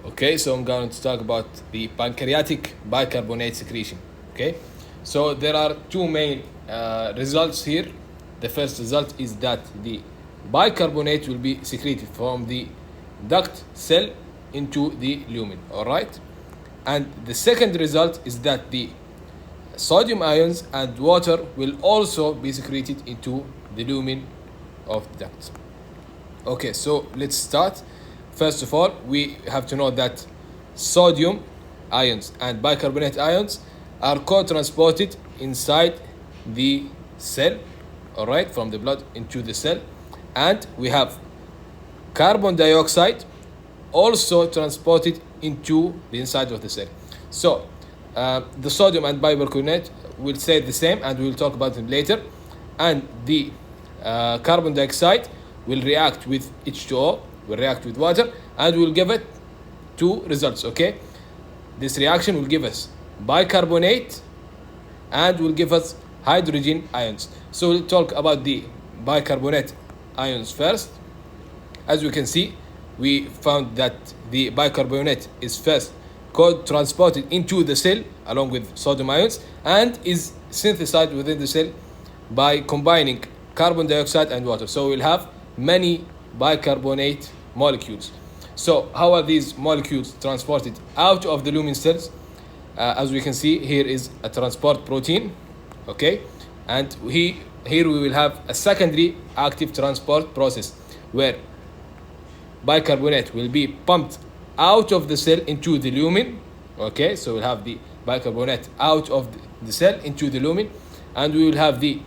Okay, so I'm going to talk about the pancreatic bicarbonate secretion. Okay, so there are two main results here. The first result is that the bicarbonate will be secreted from the duct cell into the lumen. All right, and the second result is that the sodium ions and water will also be secreted into the lumen of the duct. Okay, so let's start. First of all, we have to know that sodium ions and bicarbonate ions are co-transported inside the cell, all right, from the blood into the cell. And we have carbon dioxide also transported into the inside of the cell. So the sodium and bicarbonate will stay the same, and we'll talk about them later. And the carbon dioxide will react with H2O, will react with water, and will give it two results. Okay, this reaction will give us bicarbonate and will give us hydrogen ions. So we'll talk about the bicarbonate ions first. As we can see, we found that the bicarbonate is first transported into the cell along with sodium ions and is synthesized within the cell by combining carbon dioxide and water. So we'll have many bicarbonate molecules. So how are these molecules transported out of the lumen cells? As we can see, here is a transport protein, okay, and here we will have a secondary active transport process where bicarbonate will be pumped out of the cell into the lumen. Okay, so we'll have the bicarbonate out of the cell into the lumen, and we will have the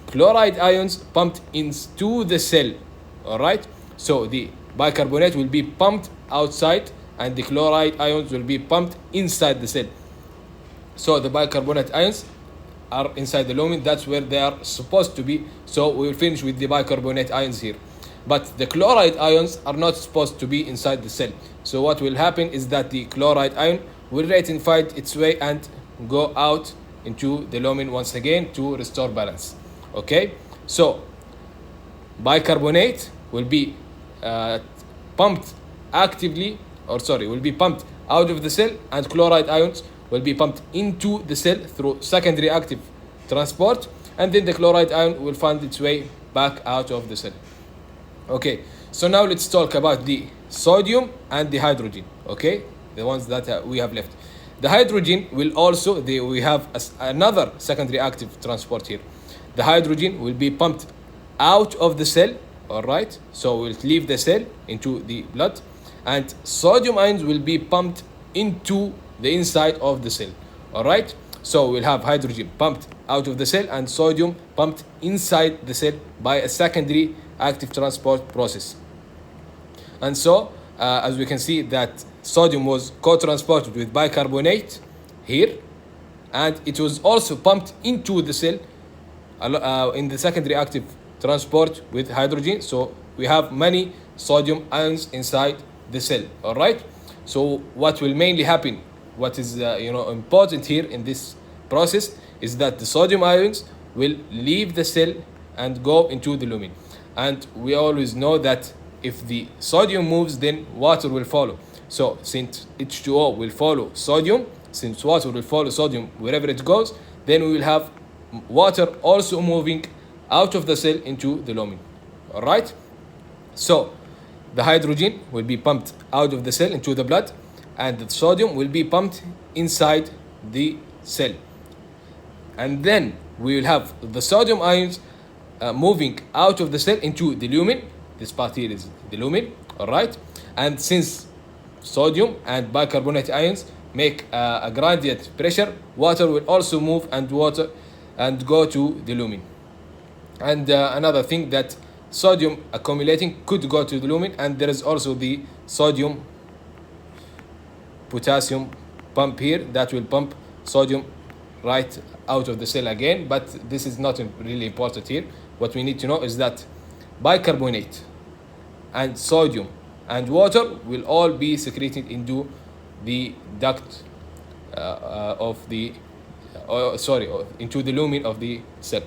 chloride ions pumped into the cell. All right, so the bicarbonate will be pumped outside and the chloride ions will be pumped inside the cell. So the bicarbonate ions are inside the lumen, that's where they are supposed to be. So we will finish with the bicarbonate ions here. But the chloride ions are not supposed to be inside the cell. So what will happen is that the chloride ion will find its way and go out into the lumen once again to restore balance. Okay, so bicarbonate will be pumped actively, will be pumped out of the cell, and chloride ions will be pumped into the cell through secondary active transport, and then the chloride ion will find its way back out of the cell. Okay, so now let's talk about the sodium and the hydrogen. Okay, the ones that we have left. The hydrogen will also, we have another secondary active transport here. The hydrogen will be pumped out of the cell, all right, so we'll leave the cell into the blood, and sodium ions will be pumped into the inside of the cell. All right, so we'll have hydrogen pumped out of the cell and sodium pumped inside the cell by a secondary active transport process. And so as we can see that sodium was co-transported with bicarbonate here, and it was also pumped into the cell in the secondary active transport with hydrogen. So we have many sodium ions inside the cell. All right, so what will mainly happen, what is important here in this process, is that the sodium ions will leave the cell and go into the lumen. And we always know that if the sodium moves, then water will follow. So since H2O will follow sodium, since water will follow sodium wherever it goes, then we will have water also moving out of the cell into the lumen. All right, so the hydrogen will be pumped out of the cell into the blood, and the sodium will be pumped inside the cell. And then we will have the sodium ions moving out of the cell into the lumen. This part here is the lumen, all right? And since sodium and bicarbonate ions make a gradient pressure, water will also move and go to the lumen. And another thing, that sodium accumulating could go to the lumen, and there is also the sodium potassium pump here that will pump sodium right out of the cell again. But this is not really important here. What we need to know is that bicarbonate and sodium and water will all be secreted into the duct into the lumen of the cell.